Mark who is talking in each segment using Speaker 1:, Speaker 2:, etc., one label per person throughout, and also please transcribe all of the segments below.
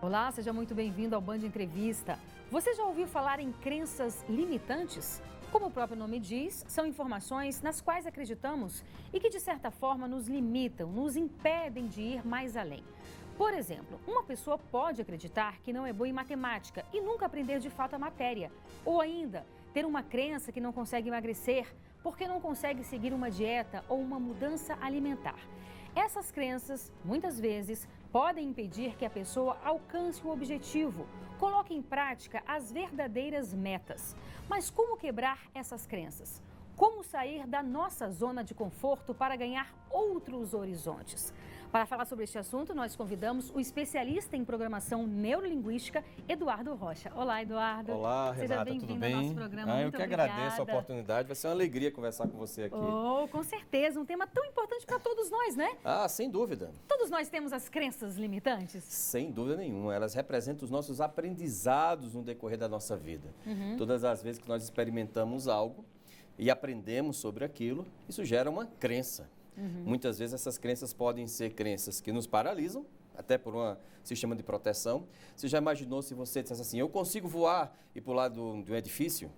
Speaker 1: Olá, seja muito bem-vindo ao Band Entrevista. Você já ouviu falar em crenças limitantes? Como o próprio nome diz, são informações nas quais acreditamos e que, de certa forma, nos limitam, nos impedem de ir mais além. Por exemplo, uma pessoa pode acreditar que não é boa em matemática e nunca aprender de fato a matéria. Ou ainda, ter uma crença que não consegue emagrecer porque não consegue seguir uma dieta ou uma mudança alimentar. Essas crenças, muitas vezes, podem impedir que a pessoa alcance o objetivo, coloque em prática as verdadeiras metas. Mas como quebrar essas crenças? Como sair da nossa zona de conforto para ganhar outros horizontes? Para falar sobre este assunto, nós convidamos o especialista em programação neurolinguística, Eduardo Rocha. Olá, Eduardo.
Speaker 2: Olá, Renata,
Speaker 1: seja bem-vindo ao nosso programa.
Speaker 2: Eu
Speaker 1: Muito
Speaker 2: que
Speaker 1: obrigada.
Speaker 2: agradeço a oportunidade, vai ser uma alegria conversar com você aqui.
Speaker 1: Oh, com certeza, um tema tão importante para todos nós, né?
Speaker 2: Ah, sem dúvida.
Speaker 1: Todos nós temos as crenças limitantes?
Speaker 2: Sem dúvida nenhuma, elas representam os nossos aprendizados no decorrer da nossa vida. Todas as vezes que nós experimentamos algo e aprendemos sobre aquilo, isso gera uma crença. Muitas vezes essas crenças podem ser crenças que nos paralisam, até por um sistema de proteção. Você já imaginou se você dissesse assim, eu consigo voar e pular de um edifício?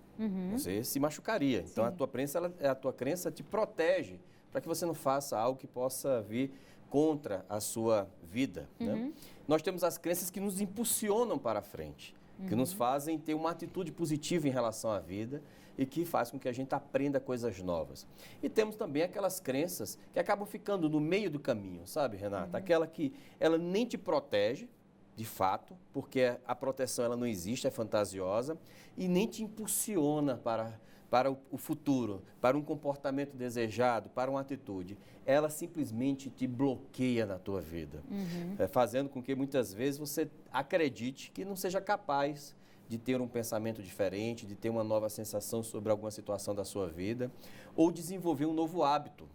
Speaker 2: Você se machucaria. Então a tua crença te protege para que você não faça algo que possa vir contra a sua vida. Né? Nós temos as crenças que nos impulsionam para a frente, que nos fazem ter uma atitude positiva em relação à vida e que faz com que a gente aprenda coisas novas. E temos também aquelas crenças que acabam ficando no meio do caminho, sabe, Renata? Aquela que ela nem te protege, de fato, porque a proteção ela não existe, é fantasiosa, e nem te impulsiona para o futuro, para um comportamento desejado, para uma atitude. Ela simplesmente te bloqueia na tua vida, fazendo com que muitas vezes você acredite que não seja capaz de ter um pensamento diferente, de ter uma nova sensação sobre alguma situação da sua vida, ou desenvolver um novo hábito.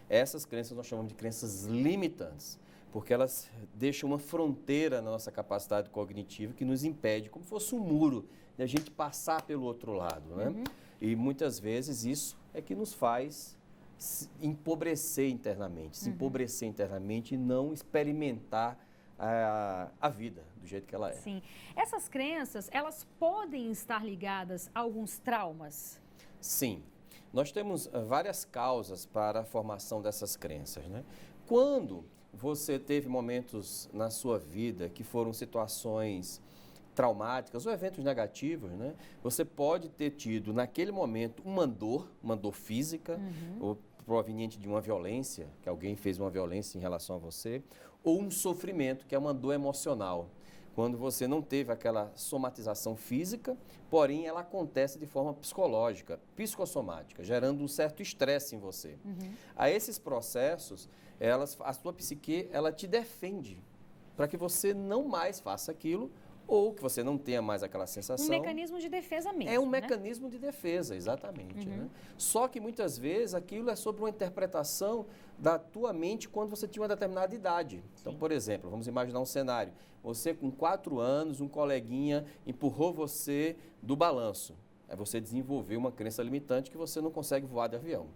Speaker 2: Essas crenças nós chamamos de crenças limitantes, porque elas deixam uma fronteira na nossa capacidade cognitiva que nos impede, como fosse um muro, de a gente passar pelo outro lado, né? E muitas vezes isso é que nos faz se empobrecer internamente e não experimentar a vida do jeito que ela é.
Speaker 1: Sim. Essas crenças, elas podem estar ligadas a alguns traumas?
Speaker 2: Sim. Nós temos várias causas para a formação dessas crenças, né? Quando você teve momentos na sua vida que foram situações traumáticas ou eventos negativos, né? Você pode ter tido naquele momento uma dor física, ou proveniente de uma violência, que alguém fez uma violência em relação a você, ou um sofrimento, que é uma dor emocional. Quando você não teve aquela somatização física, porém ela acontece de forma psicológica, psicossomática, gerando um certo estresse em você. A esses processos, a sua psique, ela te defende para que você não mais faça aquilo ou que você não tenha mais aquela sensação.
Speaker 1: Um mecanismo de defesa mesmo.
Speaker 2: É um mecanismo de defesa, exatamente. Né? Só que muitas vezes aquilo é sobre uma interpretação da tua mente quando você tinha uma determinada idade. Então, por exemplo, vamos imaginar um cenário. Você com 4 anos, um coleguinha empurrou você do balanço. Aí você desenvolveu uma crença limitante que você não consegue voar de avião.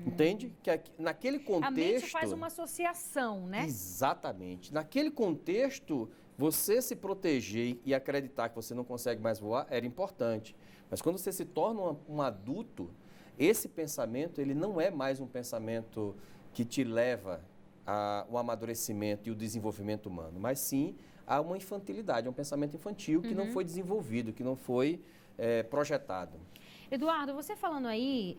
Speaker 2: Entende? Que naquele contexto...
Speaker 1: A mente faz uma associação, né?
Speaker 2: Exatamente. Naquele contexto, você se proteger e acreditar que você não consegue mais voar era importante. Mas quando você se torna um adulto, esse pensamento ele não é mais um pensamento que te leva ao amadurecimento e o desenvolvimento humano, mas sim a uma infantilidade, a um pensamento infantil que não foi desenvolvido, que não foi projetado.
Speaker 1: Eduardo, você falando aí,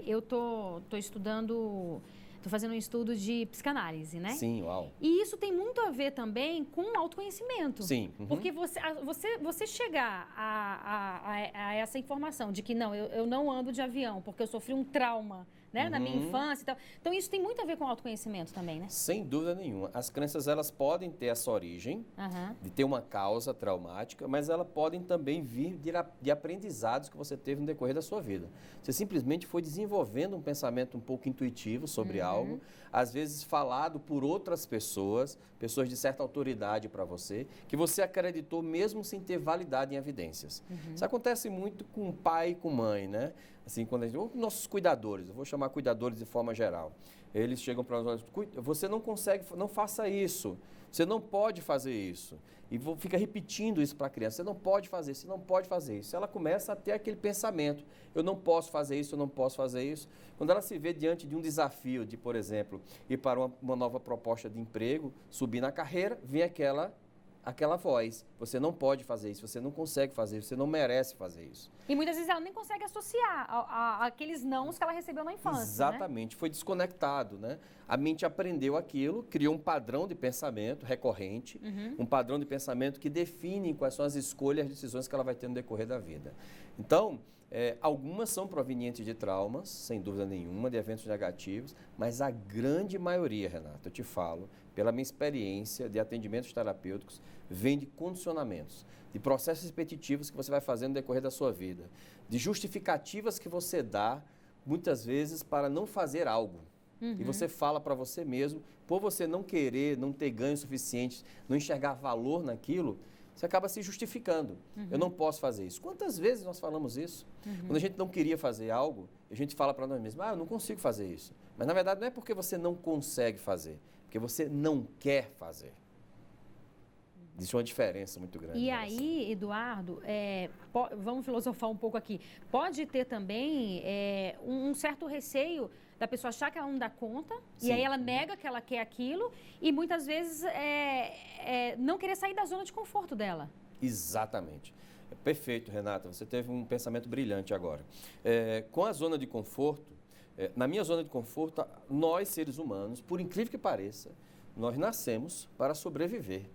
Speaker 1: eu tô estudando, tô fazendo um estudo de psicanálise, né?
Speaker 2: Sim, uau.
Speaker 1: E isso tem muito a ver também com autoconhecimento.
Speaker 2: Sim.
Speaker 1: Porque você chegar a essa informação de que não, eu não ando de avião porque eu sofri um trauma, né, na minha infância e tal. Então isso tem muito a ver com autoconhecimento também, né?
Speaker 2: Sem dúvida nenhuma. As crenças elas podem ter essa origem de ter uma causa traumática, mas elas podem também vir de aprendizados que você teve no decorrer da sua vida. Você simplesmente foi desenvolvendo um pensamento um pouco intuitivo sobre algo, às vezes falado por outras pessoas de certa autoridade para você, que você acreditou mesmo sem ter validade em evidências. Isso acontece muito com pai e com mãe, né? assim, quando a gente, nossos cuidadores, eu vou chamar cuidadores de forma geral, eles chegam para nós, você não consegue, não faça isso, você não pode fazer isso. E fica repetindo isso para a criança, você não pode fazer isso, você não pode fazer isso. Ela começa a ter aquele pensamento, eu não posso fazer isso, eu não posso fazer isso. Quando ela se vê diante de um desafio de, por exemplo, ir para uma nova proposta de emprego, subir na carreira, vem aquela voz, você não pode fazer isso, você não consegue fazer isso, você não merece fazer isso.
Speaker 1: E muitas vezes ela nem consegue associar aqueles nãos que ela recebeu na infância.
Speaker 2: Exatamente, né? Foi desconectado, né? A mente aprendeu aquilo, criou um padrão de pensamento recorrente, um padrão de pensamento que define quais são as escolhas e decisões que ela vai ter no decorrer da vida. Então, algumas são provenientes de traumas, sem dúvida nenhuma, de eventos negativos, mas a grande maioria, Renata, eu te falo, pela minha experiência de atendimentos terapêuticos, vem de condicionamentos, de processos repetitivos que você vai fazendo no decorrer da sua vida, de justificativas que você dá, muitas vezes, para não fazer algo. E você fala para você mesmo, por você não querer, não ter ganho suficiente, não enxergar valor naquilo, você acaba se justificando. Eu não posso fazer isso. Quantas vezes nós falamos isso? Quando a gente não queria fazer algo, a gente fala para nós mesmos, eu não consigo fazer isso. Mas, na verdade, não é porque você não consegue fazer, porque você não quer fazer. Existe uma diferença muito grande.
Speaker 1: E aí, Eduardo, vamos filosofar um pouco aqui. Pode ter também um certo receio da pessoa achar que ela não dá conta, sim, e aí ela nega que ela quer aquilo e muitas vezes não querer sair da zona de conforto dela.
Speaker 2: Exatamente. Perfeito, Renata. Você teve um pensamento brilhante agora. Com a zona de conforto, na minha zona de conforto, nós, seres humanos, por incrível que pareça, nós nascemos para sobreviver.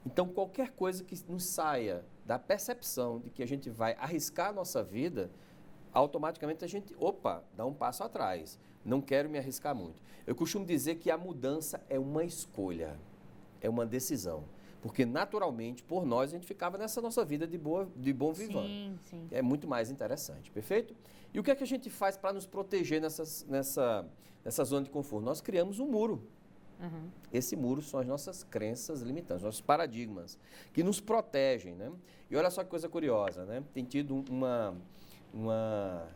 Speaker 2: Então, qualquer coisa que nos saia da percepção de que a gente vai arriscar a nossa vida, automaticamente a gente, dá um passo atrás. Não quero me arriscar muito. Eu costumo dizer que a mudança é uma escolha, é uma decisão. Porque, naturalmente, por nós, a gente ficava nessa nossa vida de bom vivant.
Speaker 1: Sim, sim.
Speaker 2: É muito mais interessante, perfeito? E o que é que a gente faz para nos proteger nessa zona de conforto? Nós criamos um muro. Esse muro são as nossas crenças limitantes, nossos paradigmas, que nos protegem, né? E olha só que coisa curiosa, né? Tem tido uma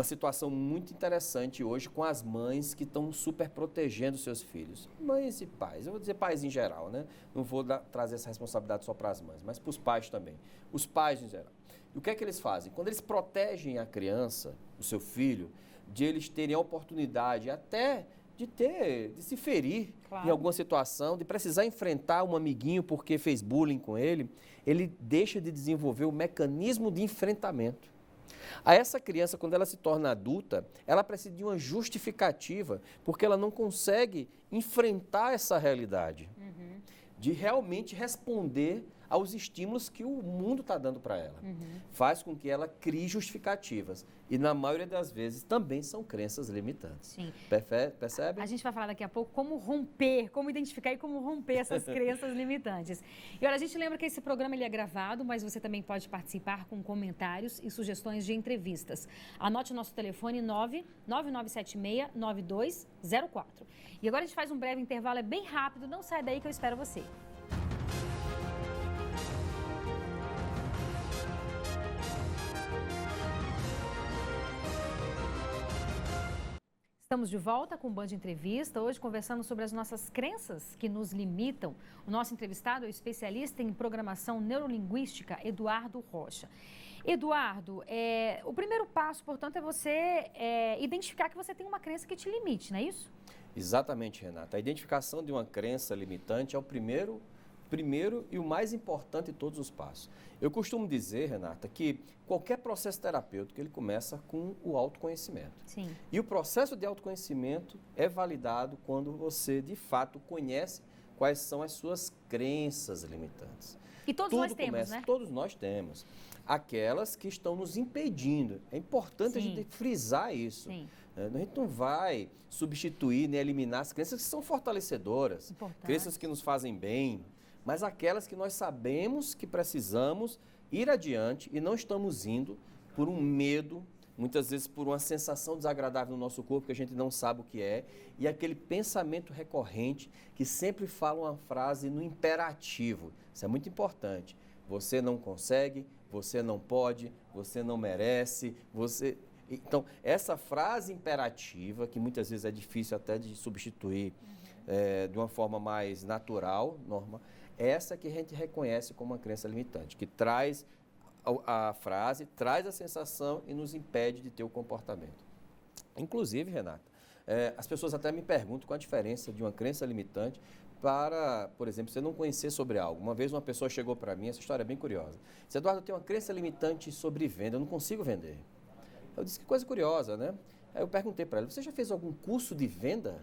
Speaker 2: situação muito interessante hoje com as mães que estão super protegendo seus filhos. Mães e pais, eu vou dizer pais em geral, né? Não vou trazer essa responsabilidade só para as mães, mas para os pais também. Os pais em geral. E o que é que eles fazem? Quando eles protegem a criança, o seu filho, de eles terem a oportunidade até de se ferir, claro, em alguma situação, de precisar enfrentar um amiguinho porque fez bullying com ele, ele deixa de desenvolver o mecanismo de enfrentamento. A essa criança, quando ela se torna adulta, ela precisa de uma justificativa, porque ela não consegue enfrentar essa realidade, de realmente responder aos estímulos que o mundo está dando para ela. Faz com que ela crie justificativas. E, na maioria das vezes, também são crenças limitantes.
Speaker 1: Sim.
Speaker 2: Percebe?
Speaker 1: A gente vai falar daqui a pouco como identificar e como romper essas crenças limitantes. E olha, a gente lembra que esse programa ele é gravado, mas você também pode participar com comentários e sugestões de entrevistas. Anote o nosso telefone 99976-9204. E agora a gente faz um breve intervalo, é bem rápido, não sai daí que eu espero você. Estamos de volta com o Band Entrevista. Hoje conversamos sobre as nossas crenças que nos limitam. O nosso entrevistado é o especialista em programação neurolinguística, Eduardo Rocha. Eduardo, o primeiro passo, portanto, é você identificar que você tem uma crença que te limite, não é isso?
Speaker 2: Exatamente, Renata. A identificação de uma crença limitante é o primeiro e o mais importante de todos os passos. Eu costumo dizer, Renata, que qualquer processo terapêutico ele começa com o autoconhecimento.
Speaker 1: Sim.
Speaker 2: E o processo de autoconhecimento é validado quando você, de fato, conhece quais são as suas crenças limitantes.
Speaker 1: E todos nós temos, né?
Speaker 2: Todos nós temos. Aquelas que estão nos impedindo. É importante a gente frisar isso.
Speaker 1: Sim.
Speaker 2: A gente não vai substituir nem eliminar as crenças que são fortalecedoras, crenças que nos fazem bem, mas aquelas que nós sabemos que precisamos ir adiante e não estamos indo por um medo, muitas vezes por uma sensação desagradável no nosso corpo que a gente não sabe o que é, e aquele pensamento recorrente que sempre fala uma frase no imperativo. Isso é muito importante. Você não consegue, você não pode, você não merece, Então, essa frase imperativa, que muitas vezes é difícil até de substituir de uma forma mais natural, normal, essa que a gente reconhece como uma crença limitante, que traz a frase, traz a sensação e nos impede de ter o comportamento. Inclusive, Renata, as pessoas até me perguntam qual a diferença de uma crença limitante para, por exemplo, você não conhecer sobre algo. Uma vez uma pessoa chegou para mim, essa história é bem curiosa. Disse, Eduardo, eu tenho uma crença limitante sobre venda, eu não consigo vender. Eu disse, que coisa curiosa, né? Aí eu perguntei para ela, você já fez algum curso de venda?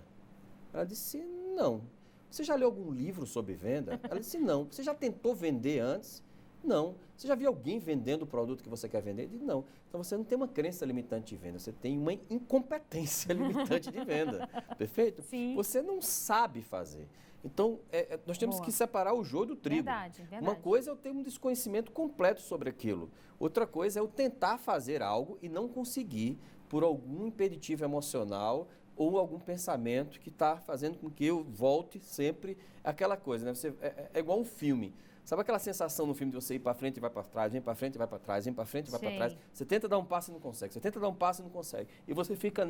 Speaker 2: Ela disse, não. Você já leu algum livro sobre venda? Ela disse, não. Você já tentou vender antes? Não. Você já viu alguém vendendo o produto que você quer vender? Eu disse, não. Então você não tem uma crença limitante de venda, você tem uma incompetência limitante de venda. Perfeito?
Speaker 1: Sim.
Speaker 2: Você não sabe fazer. Então, nós temos que separar o joio do trigo.
Speaker 1: Verdade.
Speaker 2: Uma coisa é eu ter um desconhecimento completo sobre aquilo. Outra coisa é eu tentar fazer algo e não conseguir por algum impeditivo emocional ou algum pensamento que está fazendo com que eu volte sempre àquela coisa. Né? É igual um filme. Sabe aquela sensação no filme de você ir para frente e vai para trás, vem para frente e vai para trás, vem para frente e vai para trás? Você tenta dar um passo e não consegue, você tenta dar um passo e não consegue. E você fica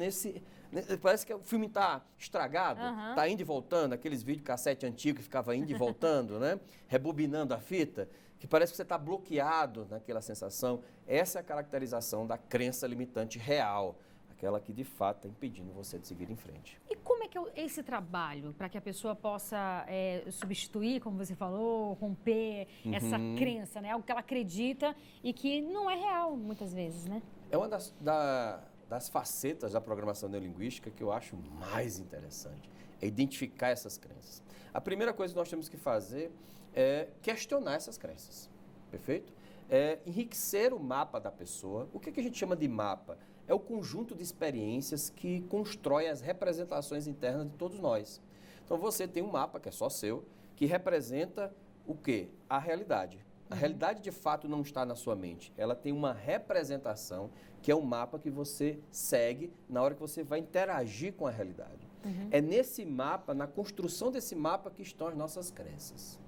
Speaker 2: parece que o filme está estragado, está indo e voltando, aqueles videocassete antigos que ficava indo e voltando, né? Rebobinando a fita, que parece que você está bloqueado naquela sensação. Essa é a caracterização da crença limitante real, aquela que de fato está impedindo você de seguir em frente.
Speaker 1: E como é que é esse trabalho para que a pessoa possa substituir, como você falou, romper essa crença, né? Algo que ela acredita e que não é real muitas vezes, né?
Speaker 2: É uma das facetas da programação neurolinguística que eu acho mais interessante, é identificar essas crenças. A primeira coisa que nós temos que fazer é questionar essas crenças, perfeito? É enriquecer o mapa da pessoa. O que a gente chama de mapa? É o conjunto de experiências que constrói as representações internas de todos nós. Então você tem um mapa que é só seu, que representa o quê? A realidade. A realidade de fato não está na sua mente. Ela tem uma representação que é um mapa que você segue na hora que você vai interagir com a realidade. É nesse mapa, na construção desse mapa que estão as nossas crenças.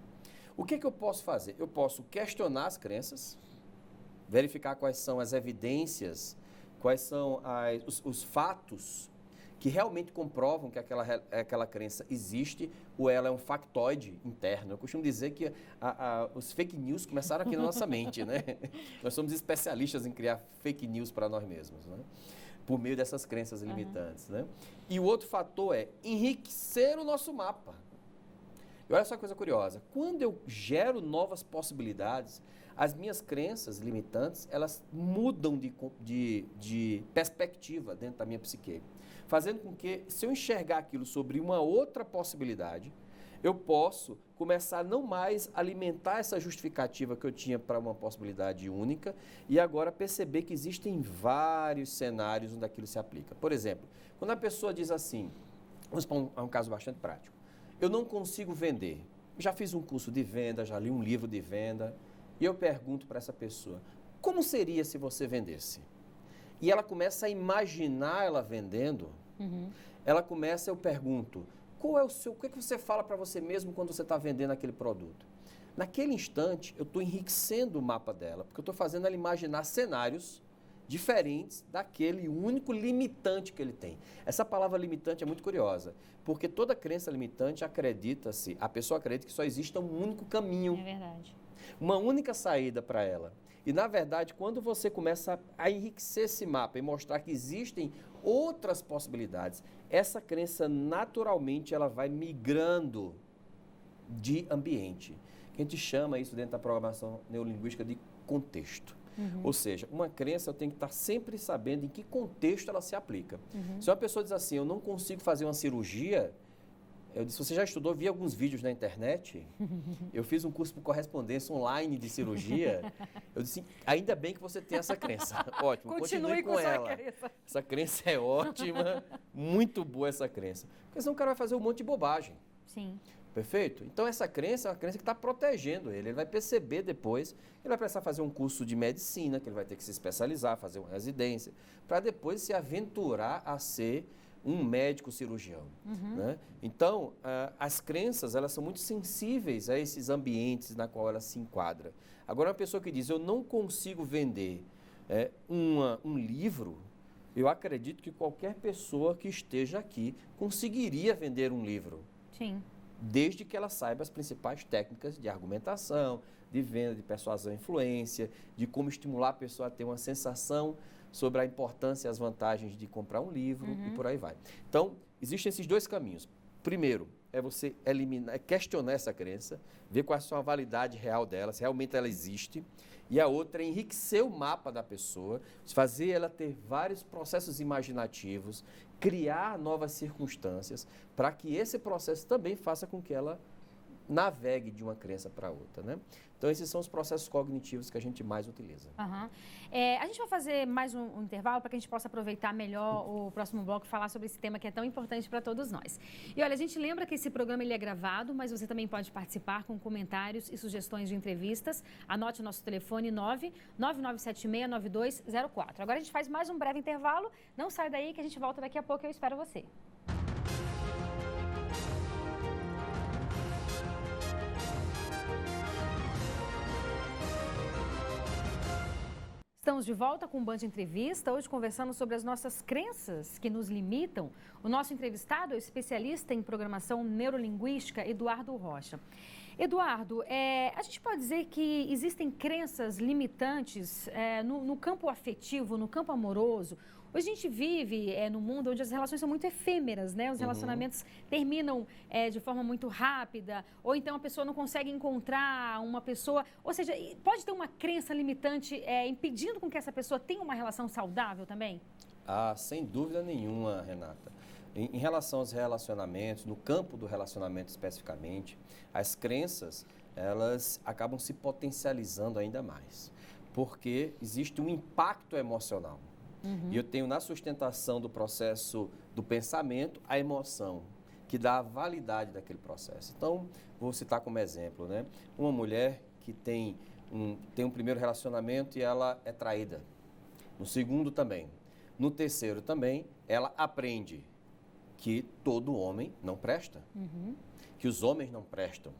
Speaker 2: O que eu posso fazer? Eu posso questionar as crenças, verificar quais são as evidências, quais são os fatos que realmente comprovam que aquela crença existe ou ela é um factoide interno. Eu costumo dizer que os fake news começaram aqui na nossa mente, né? Nós somos especialistas em criar fake news para nós mesmos, né? Por meio dessas crenças limitantes, né? E o outro fator é enriquecer o nosso mapa. E olha só que coisa curiosa, quando eu gero novas possibilidades, as minhas crenças limitantes, elas mudam de perspectiva dentro da minha psique, fazendo com que, se eu enxergar aquilo sobre uma outra possibilidade, eu posso começar não mais a alimentar essa justificativa que eu tinha para uma possibilidade única e agora perceber que existem vários cenários onde aquilo se aplica. Por exemplo, quando a pessoa diz assim, vamos para um caso bastante prático, eu não consigo vender. Já fiz um curso de venda, já li um livro de venda, e eu pergunto para essa pessoa, como seria se você vendesse? E ela começa a imaginar ela vendendo, eu pergunto, o que você fala para você mesmo quando você está vendendo aquele produto? Naquele instante, eu estou enriquecendo o mapa dela, porque eu estou fazendo ela imaginar cenários diferentes daquele único limitante que ele tem. Essa palavra limitante é muito curiosa, porque toda crença limitante a pessoa acredita que só exista um único caminho.
Speaker 1: É verdade.
Speaker 2: Uma única saída para ela. E, na verdade, quando você começa a enriquecer esse mapa e mostrar que existem outras possibilidades, essa crença, naturalmente, ela vai migrando de ambiente. A gente chama isso, dentro da programação neurolinguística, de contexto. Ou seja, uma crença eu tenho que estar sempre sabendo em que contexto ela se aplica. Se uma pessoa diz assim, eu não consigo fazer uma cirurgia, eu disse, você já estudou, vi alguns vídeos na internet, eu fiz um curso por correspondência online de cirurgia, eu disse, ainda bem que você tem essa crença, ótimo, continue com ela. Essa crença é ótima, muito boa essa crença, porque senão o cara vai fazer um monte de bobagem.
Speaker 1: Sim.
Speaker 2: Perfeito? Então essa crença é uma crença que está protegendo ele vai perceber depois, ele vai precisar fazer um curso de medicina, que ele vai ter que se especializar, fazer uma residência, para depois se aventurar a ser um médico cirurgião. Né? Então, as crenças, elas são muito sensíveis a esses ambientes na qual ela se enquadra. Agora, uma pessoa que diz, eu não consigo vender um livro, Eu acredito que qualquer pessoa que esteja aqui conseguiria vender um livro.
Speaker 1: Sim.
Speaker 2: Desde que ela saiba as principais técnicas de argumentação, de venda, de persuasão e influência, de como estimular a pessoa a ter uma sensação sobre a importância e as vantagens de comprar um livro e por aí vai. Então, existem esses dois caminhos. Primeiro, é você eliminar, questionar essa crença, ver qual é a sua validade real dela, se realmente ela existe. E a outra é enriquecer o mapa da pessoa, fazer ela ter vários processos imaginativos, criar novas circunstâncias, para que esse processo também faça com que ela navegue de uma crença para outra, né? Então, esses são os processos cognitivos que a gente mais utiliza.
Speaker 1: Uhum. A gente vai fazer mais um intervalo para que a gente possa aproveitar melhor o próximo bloco e falar sobre esse tema que é tão importante para todos nós. E olha, a gente lembra que esse programa ele é gravado, mas você também pode participar com comentários e sugestões de entrevistas. Anote o nosso telefone 999769204. Agora a gente faz mais um breve intervalo. Não sai daí que a gente volta daqui a pouco, eu espero você. Estamos de volta com o Band Entrevista, hoje conversando sobre as nossas crenças que nos limitam. O nosso entrevistado é o especialista em programação neurolinguística, Eduardo Rocha. Eduardo, a gente pode dizer que existem crenças limitantes no campo afetivo, no campo amoroso. Hoje a gente vive num mundo onde as relações são muito efêmeras, né? Os relacionamentos terminam de forma muito rápida, ou então a pessoa não consegue encontrar uma pessoa, ou seja, pode ter uma crença limitante impedindo com que essa pessoa tenha uma relação saudável também?
Speaker 2: Ah, sem dúvida nenhuma, Renata. Em relação aos relacionamentos, no campo do relacionamento especificamente, as crenças, elas acabam se potencializando ainda mais, porque existe um impacto emocional. E eu tenho na sustentação do processo do pensamento a emoção, que dá a validade daquele processo. Então, vou citar como exemplo, né? Uma mulher que tem um primeiro relacionamento e ela é traída. No segundo também. No terceiro também, ela aprende que todo homem não presta. Que os homens não prestam,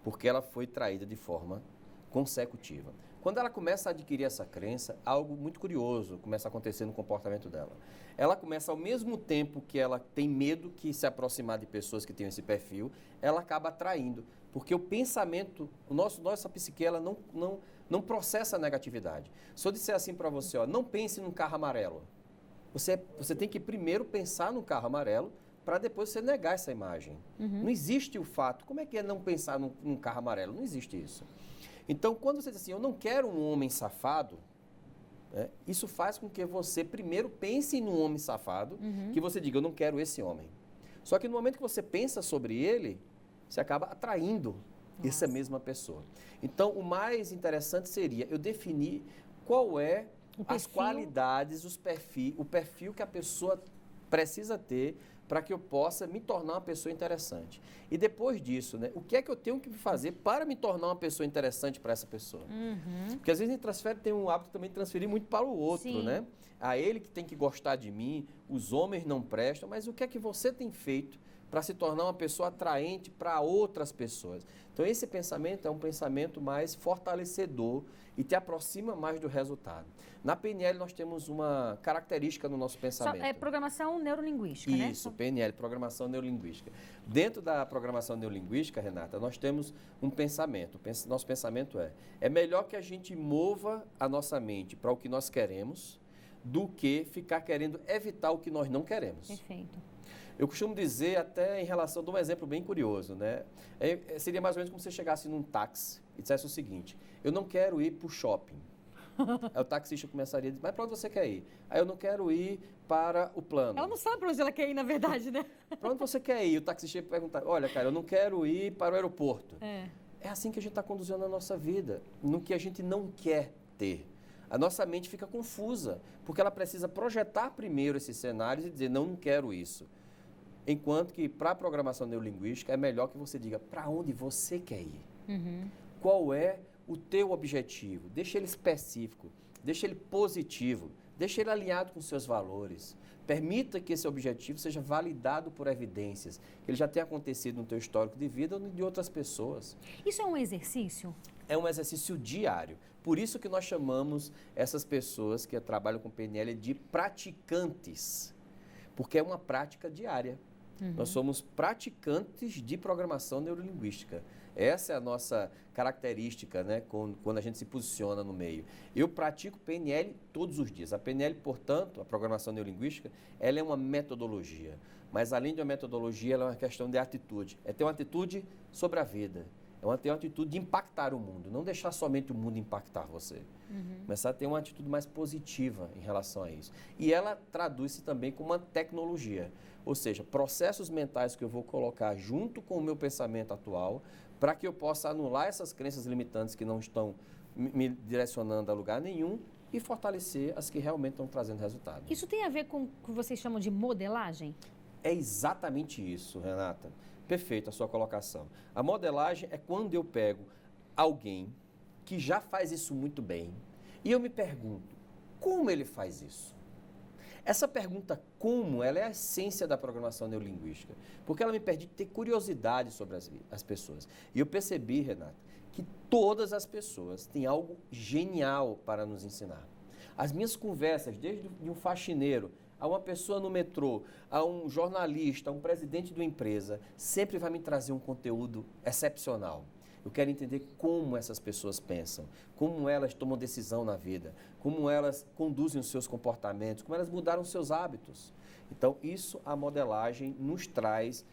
Speaker 2: porque ela foi traída de forma consecutiva. Quando ela começa a adquirir essa crença, algo muito curioso começa a acontecer no comportamento dela. Ela começa, ao mesmo tempo que ela tem medo que se aproximar de pessoas que tenham esse perfil, ela acaba atraindo, porque o pensamento, nossa psique, ela não processa a negatividade. Se eu disser assim para você, ó, não pense num carro amarelo, você tem que primeiro pensar no carro amarelo para depois você negar essa imagem. Não existe o fato. Como é que é não pensar num carro amarelo? Não existe isso. Então, quando você diz assim, eu não quero um homem safado, isso faz com que você primeiro pense num homem safado, que você diga, eu não quero esse homem. Só que no momento que você pensa sobre ele, você acaba atraindo essa mesma pessoa. Então, o mais interessante seria eu definir qual é as qualidades, o perfil que a pessoa precisa ter para que eu possa me tornar uma pessoa interessante. E depois disso, né, o que é que eu tenho que fazer para me tornar uma pessoa interessante para essa pessoa? Porque às vezes a gente tem um hábito também de transferir muito para o outro, né? A ele que tem que gostar de mim, os homens não prestam, mas o que é que você tem feito para se tornar uma pessoa atraente para outras pessoas? Então esse pensamento é um pensamento mais fortalecedor e te aproxima mais do resultado. Na PNL nós temos uma característica no nosso pensamento.
Speaker 1: É programação neurolinguística,
Speaker 2: Isso,
Speaker 1: né?
Speaker 2: Isso, PNL, programação neurolinguística. Dentro da programação neurolinguística, Renata, nós temos um pensamento. Nosso pensamento é melhor que a gente mova a nossa mente para o que nós queremos do que ficar querendo evitar o que nós não queremos.
Speaker 1: Perfeito.
Speaker 2: Eu costumo dizer, até em relação, dou um exemplo bem curioso, né? Seria mais ou menos como se você chegasse num táxi e dissesse o seguinte, eu não quero ir para o shopping. Aí o taxista começaria a dizer, mas para onde você quer ir? Aí eu não quero ir para o plano.
Speaker 1: Ela não sabe para onde ela quer ir, na verdade, né?
Speaker 2: Para onde você quer ir? O taxista ia perguntar, olha, cara, eu não quero ir para o aeroporto. É assim que a gente está conduzindo a nossa vida, no que a gente não quer ter. A nossa mente fica confusa, porque ela precisa projetar primeiro esses cenários e dizer, não quero isso. Enquanto que, para a programação neurolinguística, é melhor que você diga para onde você quer ir. Qual é o teu objetivo? Deixa ele específico, deixa ele positivo, deixa ele alinhado com seus valores. Permita que esse objetivo seja validado por evidências, que ele já tenha acontecido no teu histórico de vida ou de outras pessoas.
Speaker 1: Isso é um exercício?
Speaker 2: É um exercício diário. Por isso que nós chamamos essas pessoas que trabalham com PNL de praticantes, porque é uma prática diária. Nós somos praticantes de programação neurolinguística. Essa é a nossa característica, né, quando a gente se posiciona no meio. Eu pratico PNL todos os dias. A PNL, portanto, a programação neurolinguística, ela é uma metodologia. Mas, além de uma metodologia, ela é uma questão de atitude. É ter uma atitude sobre a vida. É ter uma atitude de impactar o mundo. Não deixar somente o mundo impactar você. Começar a ter uma atitude mais positiva em relação a isso. E ela traduz-se também como uma tecnologia. Ou seja, processos mentais que eu vou colocar junto com o meu pensamento atual para que eu possa anular essas crenças limitantes que não estão me direcionando a lugar nenhum e fortalecer as que realmente estão trazendo resultado.
Speaker 1: Isso tem a ver com o que vocês chamam de modelagem?
Speaker 2: É exatamente isso, Renata. Perfeito a sua colocação. A modelagem é quando eu pego alguém que já faz isso muito bem e eu me pergunto, como ele faz isso? Essa pergunta como, ela é a essência da programação neurolinguística, porque ela me permite ter curiosidade sobre as pessoas. E eu percebi, Renata, que todas as pessoas têm algo genial para nos ensinar. As minhas conversas, desde um faxineiro, a uma pessoa no metrô, a um jornalista, a um presidente de uma empresa, sempre vai me trazer um conteúdo excepcional. Eu quero entender como essas pessoas pensam, como elas tomam decisão na vida, como elas conduzem os seus comportamentos, como elas mudaram os seus hábitos. Então, isso, a modelagem nos traz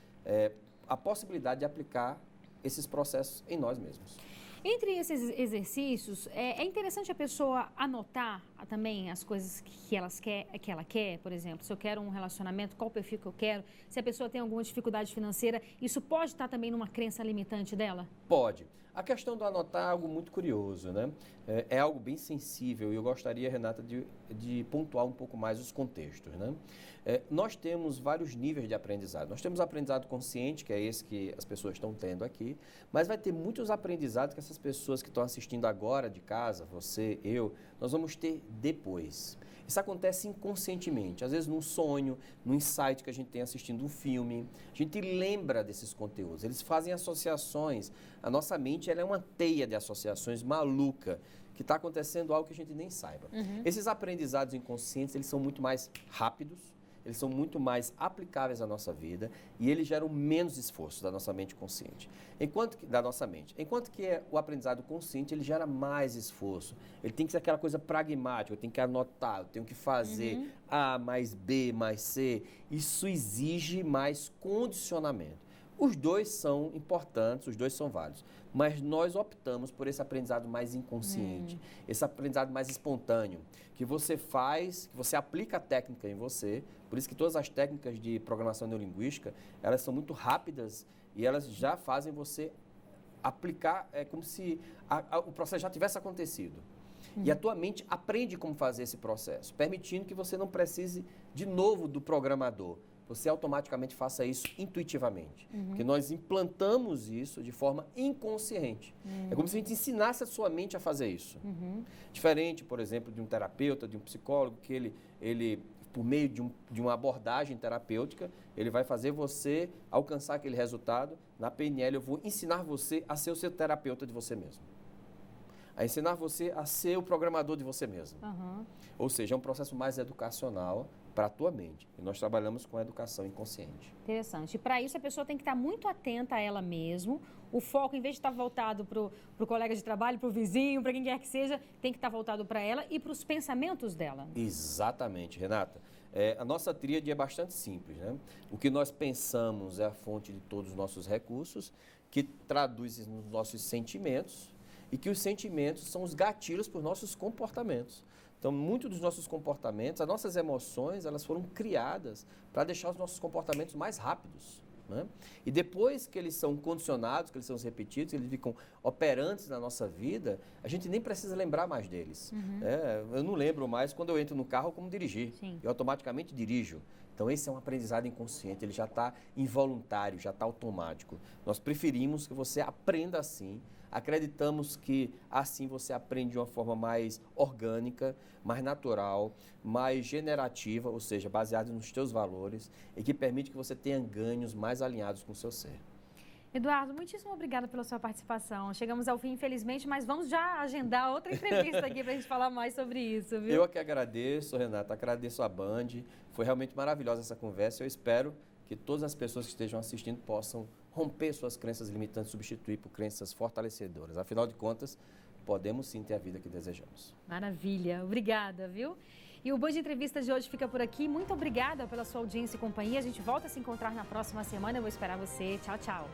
Speaker 2: a possibilidade de aplicar esses processos em nós mesmos.
Speaker 1: Entre esses exercícios, é interessante a pessoa anotar também as coisas que ela quer, por exemplo, se eu quero um relacionamento, qual perfil que eu quero, se a pessoa tem alguma dificuldade financeira, isso pode estar também numa crença limitante dela?
Speaker 2: Pode. A questão do anotar é algo muito curioso, né? É algo bem sensível e eu gostaria, Renata, de pontuar um pouco mais os contextos, né? Nós temos vários níveis de aprendizado. Nós temos o aprendizado consciente, que é esse que as pessoas estão tendo aqui, mas vai ter muitos aprendizados que essas pessoas que estão assistindo agora de casa, você, eu, nós vamos ter depois. Isso acontece inconscientemente, às vezes num sonho, num insight que a gente tem assistindo um filme. A gente lembra desses conteúdos, eles fazem associações. A nossa mente ela é uma teia de associações maluca, que está acontecendo algo que a gente nem saiba. Esses aprendizados inconscientes, eles são muito mais rápidos, eles são muito mais aplicáveis à nossa vida e eles geram menos esforço da nossa mente consciente. Enquanto que o aprendizado consciente, ele gera mais esforço. Ele tem que ser aquela coisa pragmática, eu tenho que anotar, eu tenho que fazer A mais B mais C. Isso exige mais condicionamento. Os dois são importantes, os dois são válidos, mas nós optamos por esse aprendizado mais inconsciente, esse aprendizado mais espontâneo, que você faz, que você aplica a técnica em você, por isso que todas as técnicas de programação neurolinguística, elas são muito rápidas e elas já fazem você aplicar, é como se o processo já tivesse acontecido. E a tua mente aprende como fazer esse processo, permitindo que você não precise de novo do programador. Você automaticamente faça isso intuitivamente. Porque nós implantamos isso de forma inconsciente. É como se a gente ensinasse a sua mente a fazer isso. Diferente, por exemplo, de um terapeuta, de um psicólogo, que ele por meio de uma abordagem terapêutica, ele vai fazer você alcançar aquele resultado. Na PNL, eu vou ensinar você a ser o seu terapeuta de você mesmo. A ensinar você a ser o programador de você mesmo. Ou seja, é um processo mais educacional para a tua mente. E nós trabalhamos com a educação inconsciente.
Speaker 1: Interessante. E para isso a pessoa tem que estar muito atenta a ela mesma. O foco, em vez de estar voltado para o colega de trabalho, para o vizinho, para quem quer que seja, tem que estar voltado para ela e para os pensamentos dela.
Speaker 2: Exatamente, Renata. A nossa tríade é bastante simples, né? O que nós pensamos é a fonte de todos os nossos recursos, que traduz nos nossos sentimentos, e que os sentimentos são os gatilhos para os nossos comportamentos. Então, muitos dos nossos comportamentos, as nossas emoções, elas foram criadas para deixar os nossos comportamentos mais rápidos, né? E depois que eles são condicionados, que eles são repetidos, eles ficam operantes na nossa vida, a gente nem precisa lembrar mais deles. Eu não lembro mais quando eu entro no carro como dirigir. Eu automaticamente dirijo. Então, esse é um aprendizado inconsciente, ele já está involuntário, já está automático. Nós preferimos que você aprenda assim. Acreditamos que assim você aprende de uma forma mais orgânica, mais natural, mais generativa, ou seja, baseada nos teus valores e que permite que você tenha ganhos mais alinhados com o seu ser.
Speaker 1: Eduardo, muitíssimo obrigada pela sua participação. Chegamos ao fim, infelizmente, mas vamos já agendar outra entrevista aqui para a gente falar mais sobre isso, viu?
Speaker 2: Eu que agradeço, Renata, agradeço a Band. Foi realmente maravilhosa essa conversa. Eu espero que todas as pessoas que estejam assistindo possam romper suas crenças limitantes, substituir por crenças fortalecedoras. Afinal de contas, podemos sim ter a vida que desejamos.
Speaker 1: Maravilha, obrigada, viu? E o Band Entrevista de hoje fica por aqui. Muito obrigada pela sua audiência e companhia. A gente volta a se encontrar na próxima semana. Eu vou esperar você. Tchau, tchau.